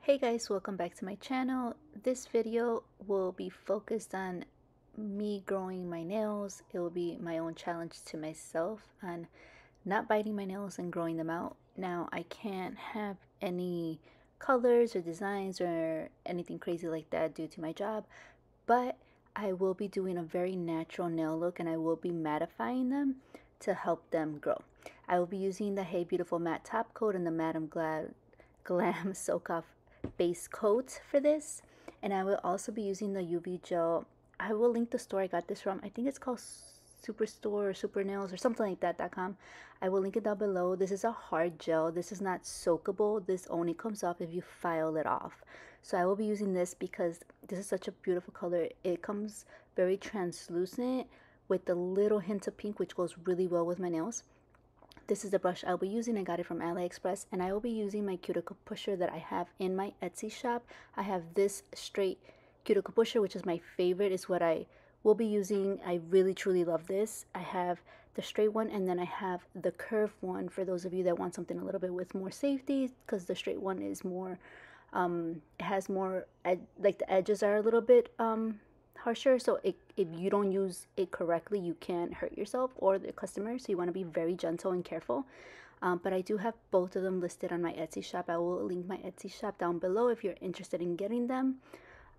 Hey guys, welcome back to my channel. This video will be focused on me growing my nails. It will be my own challenge to myself on not biting my nails and growing them out. Now, I can't have any colors or designs or anything crazy like that due to my job, but I will be doing a very natural nail look and I will be mattifying them to help them grow. I will be using the Hey Beautiful matte top coat and the Madam Glam Soak Off base coat for this, and I will also be using the UV gel. I will link the store I got this from. I think it's called Superstore or Super Nails or something like that.com. I will link it down below. This is a hard gel. This is not soakable. This only comes off if you file it off. So I will be using this because this is such a beautiful color. It comes very translucent with a little hint of pink, which goes really well with my nails. This is the brush I'll be using. I got it from AliExpress, and I will be using my cuticle pusher that I have in my Etsy shop. I have this straight cuticle pusher, which is my favorite. Is what I will be using. I really truly love this. I have the straight one, and then I have the curved one for those of you that want something a little bit with more safety, because the straight one is more it has more like the edges are a little bit harsher, so if you don't use it correctly, you can hurt yourself or the customer, so you want to be very gentle and careful. But I do have both of them listed on my Etsy shop. I will link my Etsy shop down below if you're interested in getting them.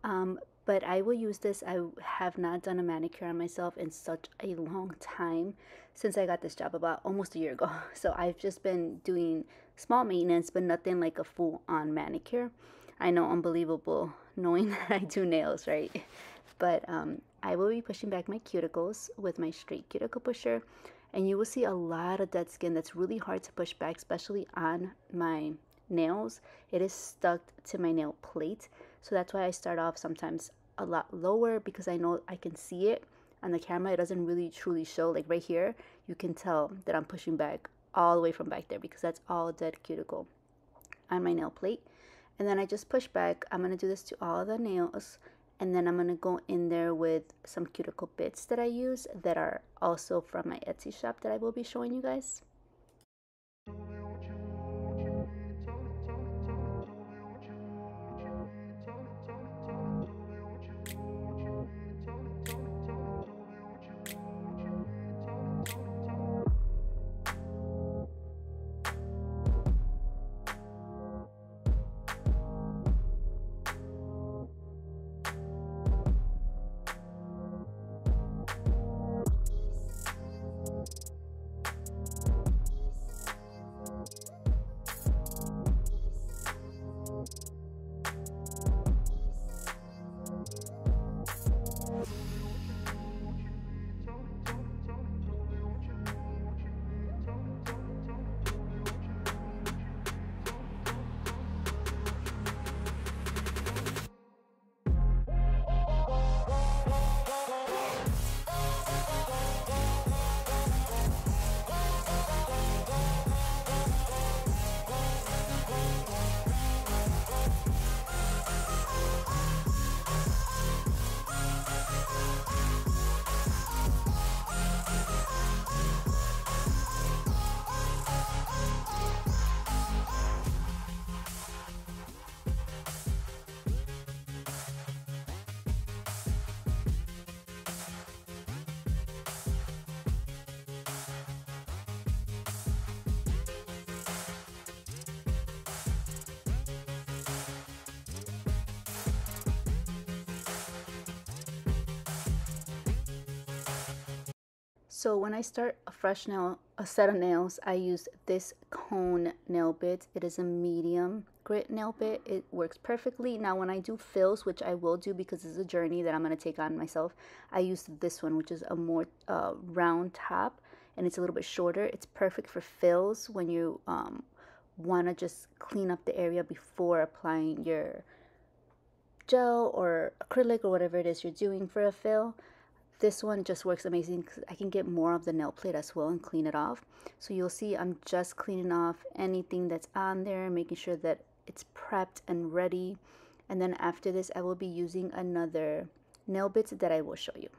But I will use this. I have not done a manicure on myself in such a long time, since I got this job about almost a year ago. So I've just been doing small maintenance, but nothing like a full-on manicure. I know, unbelievable knowing that I do nails, right? But I will be pushing back my cuticles with my straight cuticle pusher, and you will see a lot of dead skin that's really hard to push back, especially on my nails. It is stuck to my nail plate, so that's why I start off sometimes a lot lower, because I know I can see it on the camera. It doesn't really truly show. Like right here, you can tell that I'm pushing back all the way from back there, because that's all dead cuticle on my nail plate. And then I just push back. I'm going to do this to all the nails, and then I'm going to go in there with some cuticle bits that I use that are also from my Etsy shop that I will be showing you guys. So when I start a fresh nail, a set of nails, I use this cone nail bit. It is a medium grit nail bit. It works perfectly. Now when I do fills, which I will do because it's a journey that I'm going to take on myself, I use this one, which is a more round top, and it's a little bit shorter. It's perfect for fills when you want to just clean up the area before applying your gel or acrylic or whatever it is you're doing for a fill. This one just works amazing because I can get more of the nail plate as well and clean it off. So you'll see I'm just cleaning off anything that's on there, making sure that it's prepped and ready. And then after this, I will be using another nail bit that I will show you.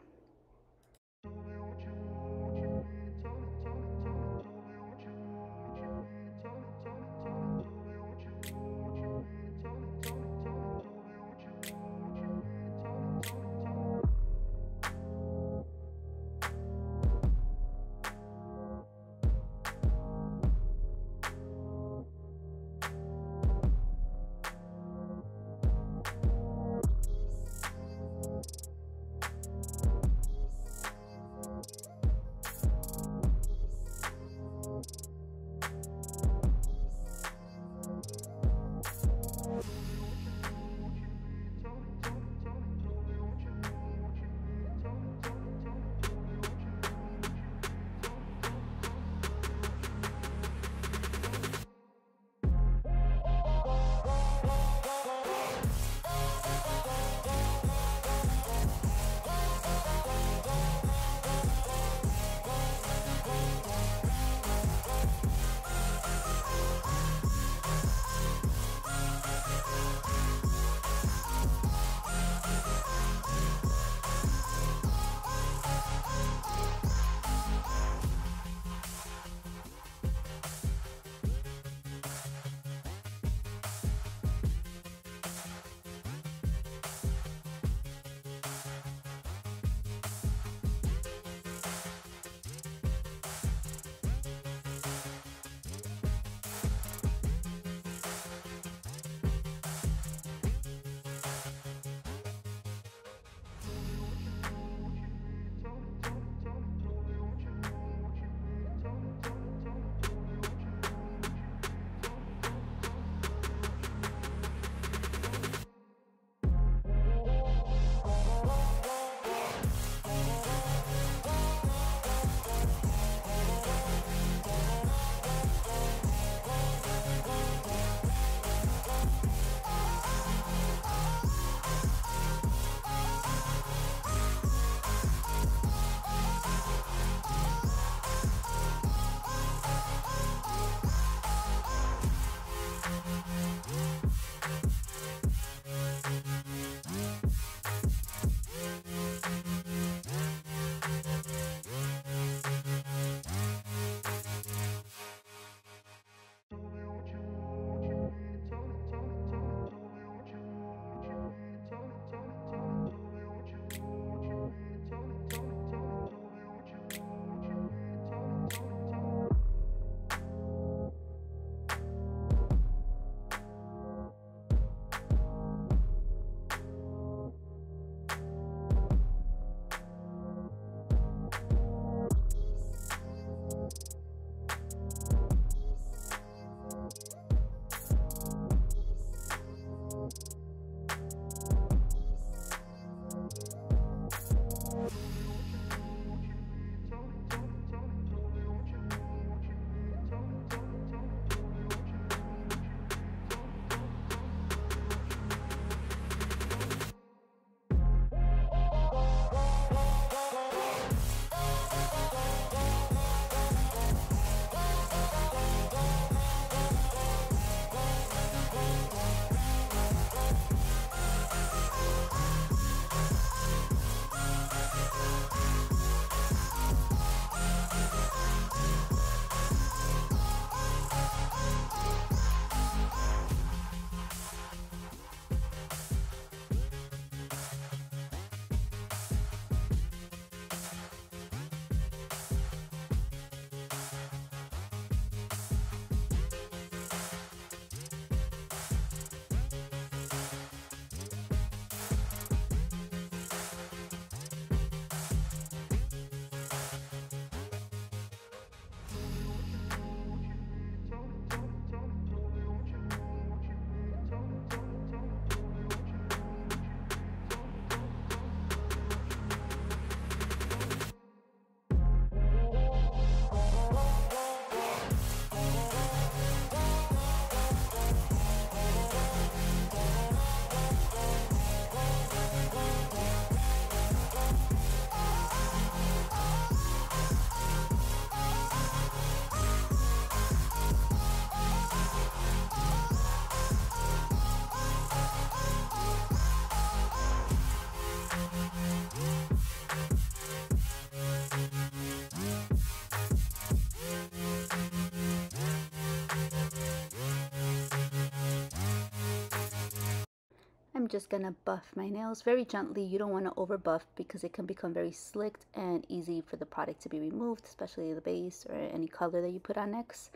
I'm just gonna buff my nails very gently. You don't want to over buff because it can become very slicked and easy for the product to be removed, especially the base or any color that you put on next.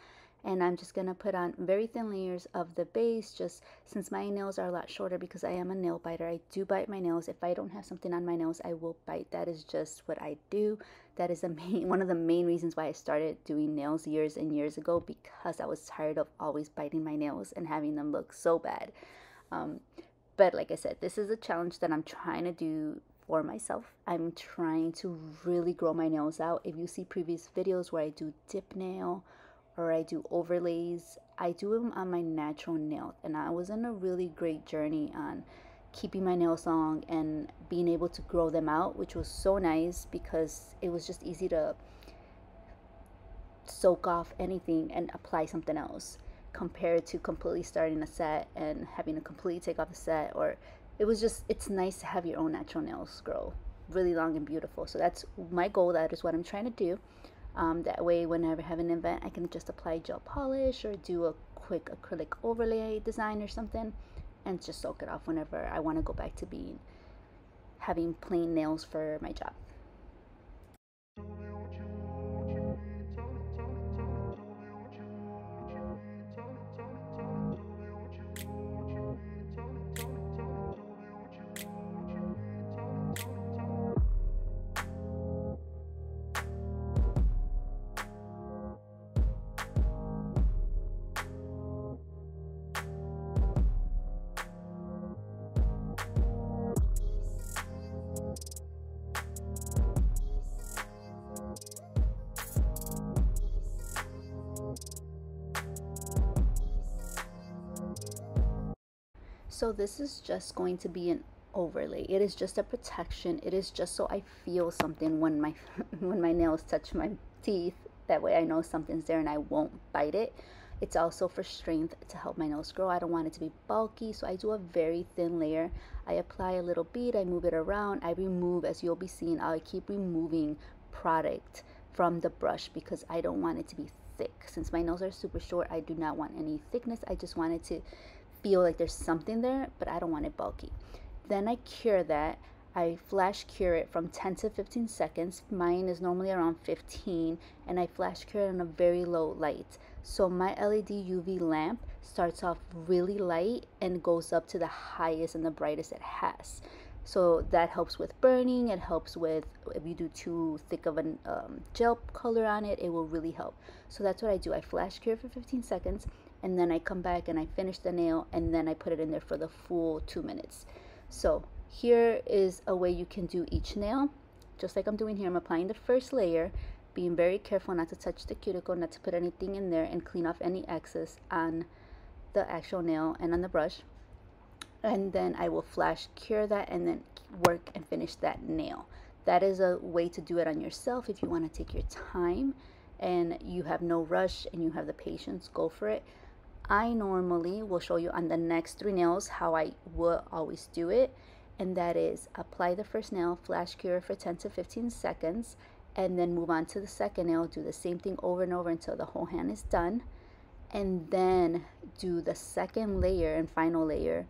And I'm just gonna put on very thin layers of the base, just since my nails are a lot shorter because I am a nail biter. I do bite my nails. If I don't have something on my nails, I will bite. That is just what I do. That is one of the main reasons why I started doing nails years and years ago, because I was tired of always biting my nails and having them look so bad. But like I said, this is a challenge that I'm trying to do for myself. I'm trying to really grow my nails out. If you see previous videos where I do dip nail or I do overlays, I do them on my natural nails, and I was on a really great journey on keeping my nails long and being able to grow them out, which was so nice because it was just easy to soak off anything and apply something else, compared to completely starting a set and having to completely take off the set. Or it's nice to have your own natural nails grow really long and beautiful. So that's my goal. That is what I'm trying to do. That way, whenever I have an event, I can just apply gel polish or do a quick acrylic overlay design or something and just soak it off whenever I want to go back to having plain nails for my job. So this is just going to be an overlay. It is just a protection. It is just so I feel something when my when my nails touch my teeth. That way I know something's there and I won't bite it. It's also for strength to help my nails grow. I don't want it to be bulky, so I do a very thin layer. I apply a little bead, I move it around, I remove, as you'll be seeing, I keep removing product from the brush because I don't want it to be thick. Since my nails are super short, I do not want any thickness. I just want it to feel like there's something there, but I don't want it bulky. Then I cure that. I flash cure it from 10 to 15 seconds. Mine is normally around 15, and I flash cure it on a very low light. So my LED UV lamp starts off really light and goes up to the highest and the brightest it has. So that helps with burning. It helps with, if you do too thick of a gel color on it, it will really help. So that's what I do. I flash cure for 15 seconds, and then I come back and I finish the nail, and then I put it in there for the full 2 minutes. So here is a way you can do each nail. Just like I'm doing here, I'm applying the first layer, being very careful not to touch the cuticle, not to put anything in there, and clean off any excess on the actual nail and on the brush. And then I will flash cure that and then work and finish that nail. That is a way to do it on yourself. If you want to take your time and you have no rush and you have the patience, go for it. I normally will show you on the next 3 nails how I will always do it, and that is apply the first nail, flash cure for 10 to 15 seconds, and then move on to the second nail. Do the same thing over and over until the whole hand is done, and then do the second layer and final layer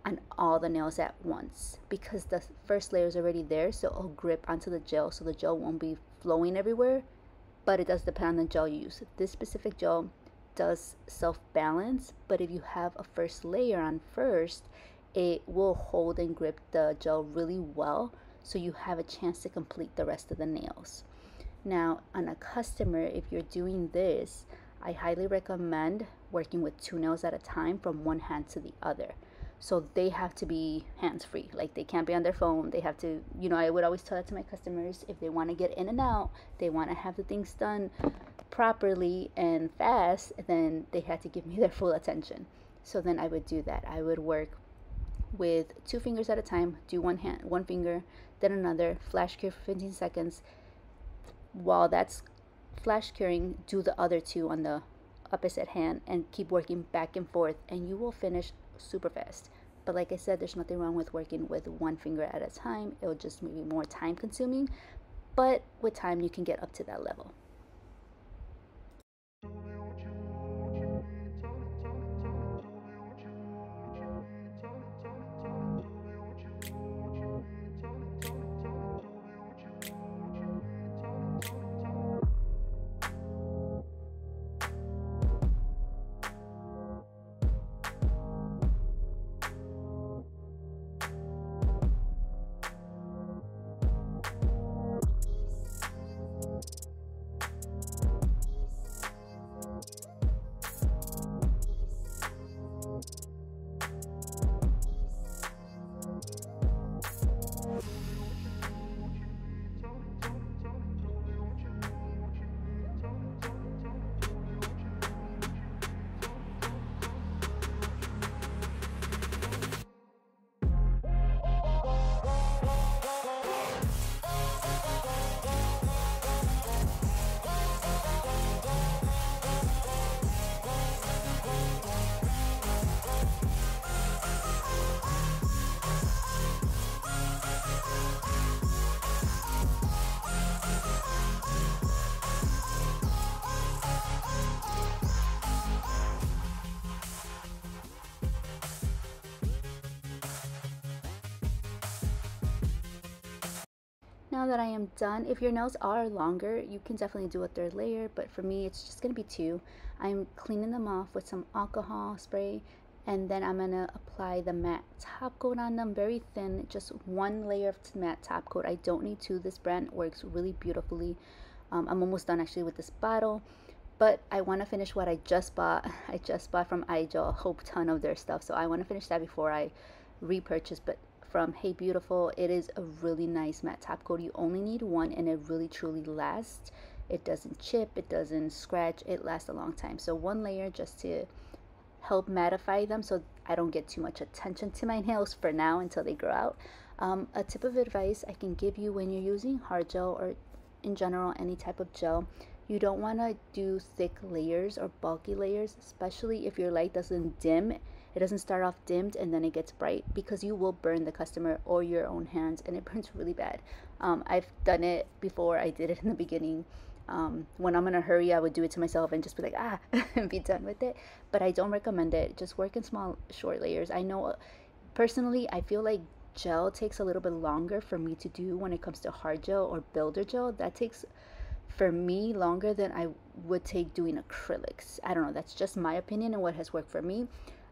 on all the nails at once, because the first layer is already there, so it'll grip onto the gel, so the gel won't be flowing everywhere. But it does depend on the gel you use. This specific gel does self-balance, but if you have a first layer on first, it will hold and grip the gel really well, so you have a chance to complete the rest of the nails. Now on a customer, if you're doing this, I highly recommend working with 2 nails at a time from one hand to the other. So they have to be hands-free. Like, they can't be on their phone. They have to, I would always tell that to my customers. If they want to get in and out, they want to have the things done properly and fast, then they had to give me their full attention. So then I would do that. I would work with 2 fingers at a time, do one finger, then another, flash cure for 15 seconds. While that's flash curing, do the other 2 on the opposite hand and keep working back and forth, and you will finish super fast. But like I said, there's nothing wrong with working with 1 finger at a time. It'll just be more time consuming, but with time you can get up to that level. Now that I am done, if your nails are longer, you can definitely do a third layer, but for me, it's just gonna be two. I'm cleaning them off with some alcohol spray, and then I'm gonna apply the matte top coat on them, very thin, just one layer of matte top coat. I don't need two. This brand works really beautifully. I'm almost done actually with this bottle, but I want to finish what I just bought. I just bought from Y.E.D a whole ton of their stuff, so I want to finish that before I repurchase. But from Hey Beautiful, it is a really nice matte top coat. You only need one, and it really truly lasts. It doesn't chip, it doesn't scratch, it lasts a long time. So one layer just to help mattify them so I don't get too much attention to my nails for now until they grow out. A tip of advice I can give you: when you're using hard gel, or in general any type of gel, you don't want to do thick layers or bulky layers, especially if your light doesn't dim. It doesn't start off dimmed and then it gets bright, because you will burn the customer or your own hands, and it burns really bad. I've done it before. I did it in the beginning. When I'm in a hurry, I would do it to myself and just be like, ah, and be done with it. But I don't recommend it. Just work in small, short layers. I know personally, I feel like gel takes a little bit longer for me to do when it comes to hard gel or builder gel. That takes, for me, longer than I would take doing acrylics. I don't know. That's just my opinion and what has worked for me.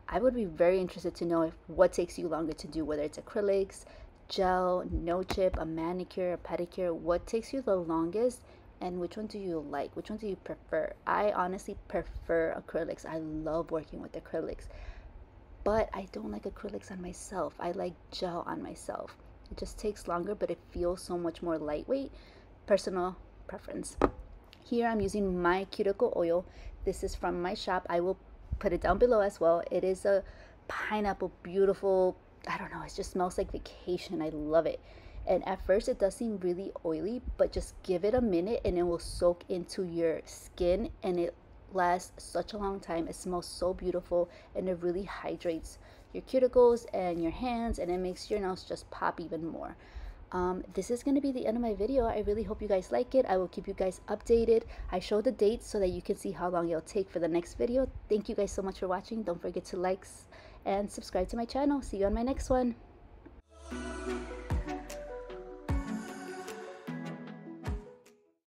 I would be very interested to know if what takes you longer to do, whether it's acrylics, gel, no chip, a manicure, a pedicure. What takes you the longest, and which one do you like? Which one do you prefer? I honestly prefer acrylics. I love working with acrylics, but I don't like acrylics on myself. I like gel on myself. It just takes longer, but it feels so much more lightweight. Personal preference. Here I'm using my cuticle oil. This is from my shop. I will put it down below as well. It is a pineapple, beautiful, I don't know, it just smells like vacation. I love it. And at first it does seem really oily, but just give it a minute and it will soak into your skin, and it lasts such a long time. It smells so beautiful, and it really hydrates your cuticles and your hands, and it makes your nails just pop even more. This is going to be the end of my video. I really hope you guys like it. I will keep you guys updated. I show the dates so that you can see how long it'll take for the next video. Thank you guys so much for watching. Don't forget to like and subscribe to my channel. See you on my next one.